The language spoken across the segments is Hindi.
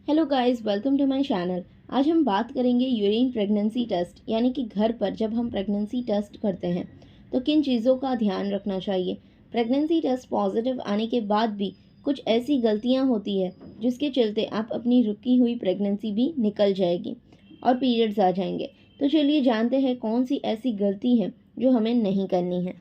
Hello guys, welcome to my channel. आज हम बात करेंगे यूरिन प्रेगनेंसी टेस्ट, यानी कि घर पर जब हम प्रेगनेंसी टेस्ट करते हैं तो किन चीज़ों का ध्यान रखना चाहिए। प्रेगनेंसी टेस्ट पॉजिटिव आने के बाद भी कुछ ऐसी गलतियां होती है जिसके चलते आप अपनी रुकी हुई प्रेगनेंसी भी निकल जाएगी और पीरियड्स आ जाएंगे। तो चलिए जानते हैं कौन सी ऐसी गलती है जो हमें नहीं करनी है।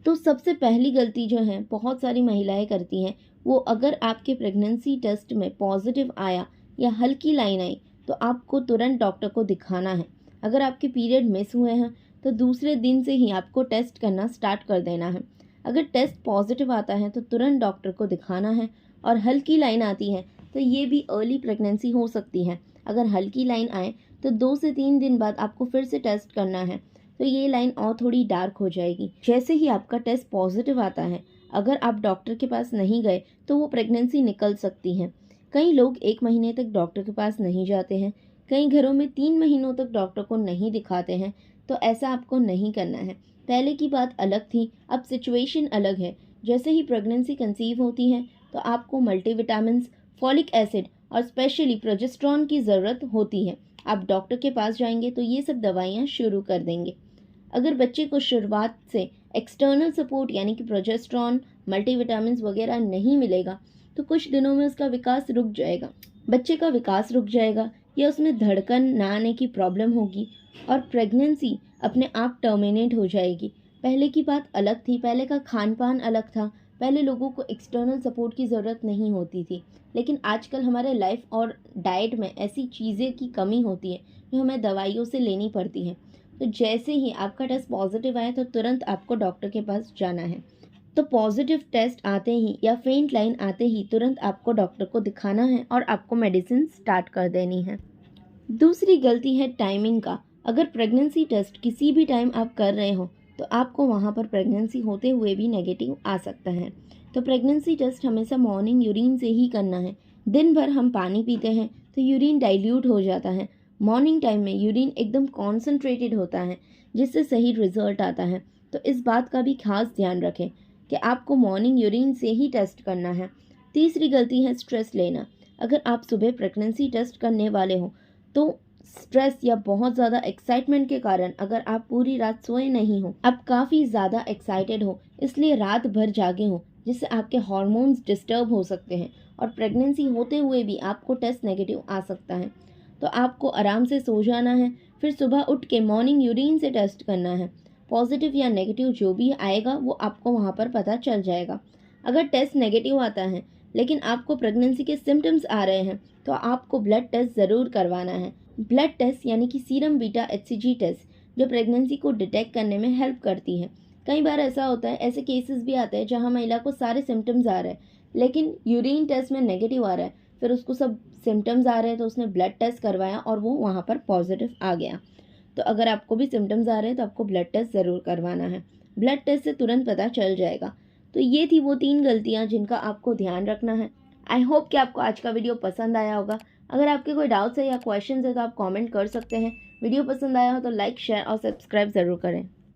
तो सबसे पहली गलती जो है बहुत सारी महिलाएं करती हैं, वो अगर आपके प्रेगनेंसी टेस्ट में पॉजिटिव आया या हल्की लाइन आई तो आपको तुरंत डॉक्टर को दिखाना है। अगर आपके पीरियड मिस हुए हैं तो दूसरे दिन से ही आपको टेस्ट करना स्टार्ट कर देना है। अगर टेस्ट पॉजिटिव आता है तो तुरंत डॉक्टर को दिखाना है, और हल्की लाइन आती है तो ये भी अर्ली प्रेगनेंसी हो सकती है। अगर हल्की लाइन आए तो 2 से 3 दिन बाद आपको फिर से टेस्ट करना है, तो ये लाइन और थोड़ी डार्क हो जाएगी। जैसे ही आपका टेस्ट पॉजिटिव आता है, अगर आप डॉक्टर के पास नहीं गए तो वो प्रेगनेंसी निकल सकती है। कई लोग 1 महीने तक डॉक्टर के पास नहीं जाते हैं, कई घरों में 3 महीनों तक डॉक्टर को नहीं दिखाते हैं। तो ऐसा आपको नहीं करना है। पहले की बात अलग थी, अब सिचुएशन अलग है। जैसे ही प्रेगनेंसी कंसीव होती है तो आपको मल्टीविटामिन्स, फॉलिक एसिड और स्पेशली प्रोजेस्टेरॉन की ज़रूरत होती है। आप डॉक्टर के पास जाएंगे तो ये सब दवाइयाँ शुरू कर देंगे। अगर बच्चे को शुरुआत से एक्सटर्नल सपोर्ट यानी कि प्रोजेस्टेरॉन, मल्टीविटामिन्स वगैरह नहीं मिलेगा तो कुछ दिनों में उसका विकास रुक जाएगा। बच्चे का विकास रुक जाएगा या उसमें धड़कन ना आने की प्रॉब्लम होगी और प्रेगनेंसी अपने आप टर्मिनेट हो जाएगी। पहले की बात अलग थी, पहले का खान पान अलग था। पहले लोगों को एक्सटर्नल सपोर्ट की ज़रूरत नहीं होती थी, लेकिन आजकल हमारे लाइफ और डाइट में ऐसी चीज़ें की कमी होती है जो हमें दवाइयों से लेनी पड़ती है। तो जैसे ही आपका टेस्ट पॉजिटिव आए तो तुरंत आपको डॉक्टर के पास जाना है। तो पॉजिटिव टेस्ट आते ही या फेंट लाइन आते ही तुरंत आपको डॉक्टर को दिखाना है और आपको मेडिसिन स्टार्ट कर देनी है। दूसरी गलती है टाइमिंग का। अगर प्रेगनेंसी टेस्ट किसी भी टाइम आप कर रहे हो तो आपको वहाँ पर प्रेगनेंसी होते हुए भी नेगेटिव आ सकता है। तो प्रेगनेंसी टेस्ट हमेशा मॉर्निंग यूरिन से ही करना है। दिन भर हम पानी पीते हैं तो यूरिन डाइल्यूट हो जाता है। मॉर्निंग टाइम में यूरिन एकदम कॉन्सेंट्रेटेड होता है, जिससे सही रिजल्ट आता है। तो इस बात का भी खास ध्यान रखें कि आपको मॉर्निंग यूरिन से ही टेस्ट करना है। तीसरी गलती है स्ट्रेस लेना। अगर आप सुबह प्रेगनेंसी टेस्ट करने वाले हो तो स्ट्रेस या बहुत ज़्यादा एक्साइटमेंट के कारण अगर आप पूरी रात सोए नहीं हो, आप काफ़ी ज़्यादा एक्साइटेड हो, इसलिए रात भर जागे हो, जिससे आपके हार्मोन्स डिस्टर्ब हो सकते हैं और प्रेगनेंसी होते हुए भी आपको टेस्ट नेगेटिव आ सकता है। तो आपको आराम से सो जाना है, फिर सुबह उठ के मॉर्निंग यूरिन से टेस्ट करना है। पॉजिटिव या नेगेटिव जो भी आएगा वो आपको वहाँ पर पता चल जाएगा। अगर टेस्ट नेगेटिव आता है लेकिन आपको प्रेगनेंसी के सिम्टम्स आ रहे हैं तो आपको ब्लड टेस्ट ज़रूर करवाना है। ब्लड टेस्ट यानी कि सीरम बीटा HCG टेस्ट, जो प्रेगनेंसी को डिटेक्ट करने में हेल्प करती है। कई बार ऐसा होता है, ऐसे केसेस भी आते हैं जहाँ महिला को सारे सिम्टम्स आ रहे हैं लेकिन यूरिन टेस्ट में नेगेटिव आ रहा है। फिर उसको सब सिम्टम्स आ रहे हैं तो उसने ब्लड टेस्ट करवाया और वो वहाँ पर पॉजिटिव आ गया। तो अगर आपको भी सिम्टम्स आ रहे हैं तो आपको ब्लड टेस्ट ज़रूर करवाना है। ब्लड टेस्ट से तुरंत पता चल जाएगा। तो ये थी वो 3 गलतियाँ जिनका आपको ध्यान रखना है। आई होप कि आपको आज का वीडियो पसंद आया होगा। अगर आपके कोई डाउट्स है या क्वेश्चंस है तो आप कमेंट कर सकते हैं। वीडियो पसंद आया हो तो लाइक, शेयर और सब्सक्राइब ज़रूर करें।